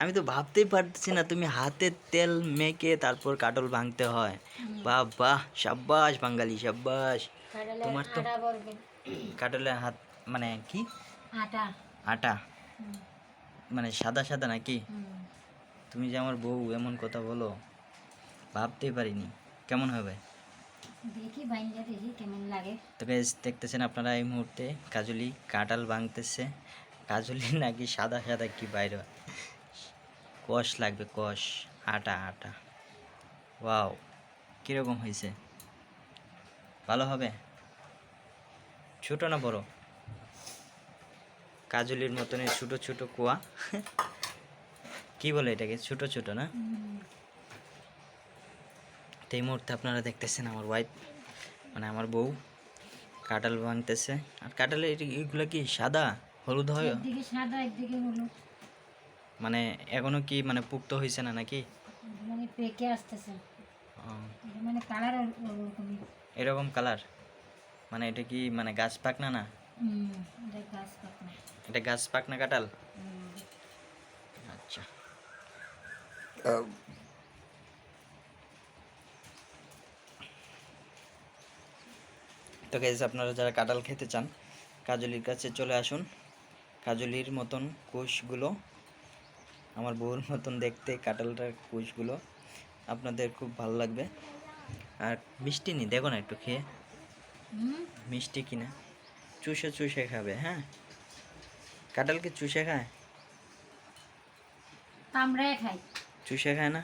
আমি তো ভাবতেই পারছি না তুমি হাতে তেল মেখে তারপর কাটল ভাঙতে হয়। বাহ বাহ, সাব্বাস বাঙালি সাব্বাস। তোমার তো কাটলের হাত মানে কি আটা আটা, মানে সাদা সাদা নাকি? তুমি যে আমার বউ এমন কথা বলো, ভাবতেই পারিনি কেমন হবে। দেখি ভাইঙ্গা দেখি কেমন লাগে। তো গাইস দেখতেছেন আপনারা এই মুহূর্তে কাজলি কাঁঠাল ভাঙতেছে। কাজলি নাকি সাদা সাদা কি বাইরে কষ লাগবে, কষ আটা আটা। ওয়াও, কীরকম হয়েছে? ভালো হবে? ছোট না বড়? কাজলির মতনই ছোট ছোট কুয়া কি বলে এটাকে, ছোট ছোট না? তো এই মুহূর্তে আপনারা দেখতেছেন আমার ওয়াইফ মানে আমার বউ কাঁঠাল ভাঙতেছে। আর কাঁঠালের এইগুলো কি সাদা হলুদ হয়? একদিকে সাদা একদিকে হলুদ। মানে এখনো কি মানে পুক্ত হয়েছে না নাকি? মানে পেকে আসতেছে, মানে কালার ওরকমই। এরকম কালার মানে এটা কি মানে গাছ পাকনা না? এটা গাছ পাকনা। এটা গাছ পাকনা কাঁঠাল। আচ্ছা, তো গাইস আপনারা যারা কাঁঠাল খেতে চান কাজলির কাছে চলে আসুন। কাজলির মতন কোষগুলো, আমার বউর মতন দেখতে কাঁঠালটার কোষগুলো আপনাদের খুব ভালো লাগবে। আর মিষ্টি নি দেখো না একটু খেয়ে, মিষ্টি কিনা চুষে চুষে খাবে। হ্যাঁ, কাঁঠালকে চুষে খায়? কামড়ায় খাই। চুষে খায় না?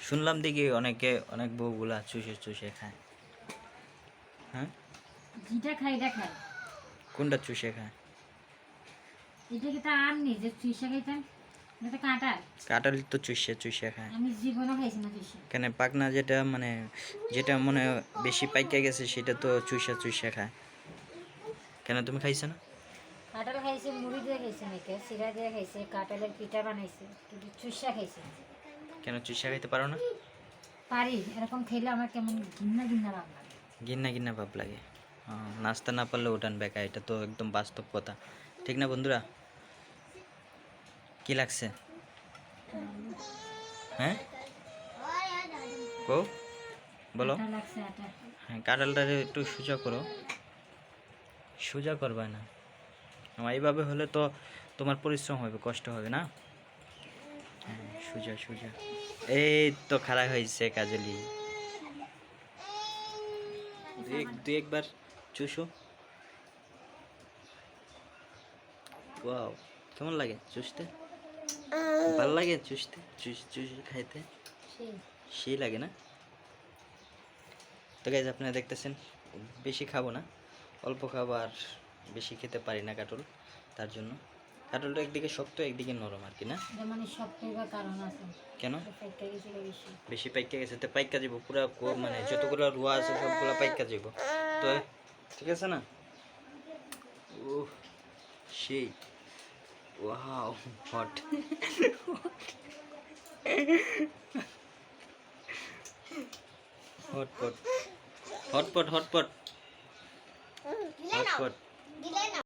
শুনলাম দেখি অনেকে অনেক বউগুলা চুষে চুষে খায়। হ্যাঁ, যেটা খাই এটা খাই। কোনটা চুষে খায়? এটা কি তা আর নেই যে চুষা খাইতাম? এটা কাঁঠাল। কাঁঠাল তো চুষে চুষে খায়। আমি জীবনও খাইছি না চুষা। কেন পাকনা যেটা মানে যেটা মনে বেশি পাইকা গেছে সেটা তো চুষা চুষে খায়। কেন তুমি খাইছো না? কাঁঠাল খাইছে, মুড়ি দিয়ে খাইছে, নাকি চিরা দিয়ে খাইছে, কাঁঠালের পিঠা বানাইছে, কিন্তু চুষা খাইছে। কেন চুষা খাইতে পারো না? পারি, এরকম খেলে আমার কেমন ঘিন্না ঘিন্না ভাব লাগে। ঘিন্না ঘিন্না ভাব লাগে? নাস্তা না পারলে উঠান বেকা, এটা তো একদম বাস্তব কথা, ঠিক না বন্ধুরা? কি লাগছে? হ্যাঁ কো বলো। হ্যাঁ, কাঁঠালটা একটু সোজা করো। সোজা করবা না, আমার এইভাবে হলে তো তোমার পরিশ্রম হবে, কষ্ট হবে না। হ্যাঁ, সোজা সোজা। এই তো খারাপ হয়েছে কাজলি। দুই একবার চুষো। ওয়াও, কেমন লাগে চুষতে? ভালো লাগে চুষতে, চুষে খাইতে সেই লাগে না? তো গাইজ আপনারা দেখতেছেন বেশি খাবো না, অল্প খাবো, আর বেশি খেতে পারি না কাটল, তার জন্য। কাটলটা একদিকে শক্ত একদিকে নরম আর কি না? মানে শক্ত হওয়ার কারণ আছে। কেন? পাইকা গেছে বেশি পাইকা গেছে তো পাইকা যাব পুরা, মানে যতগুলো রুয়া আছে সবগুলো পাইকা যাব তো, ঠিক আছে না? ও সেই wow, hot hotpot hotpot hotpot hotpot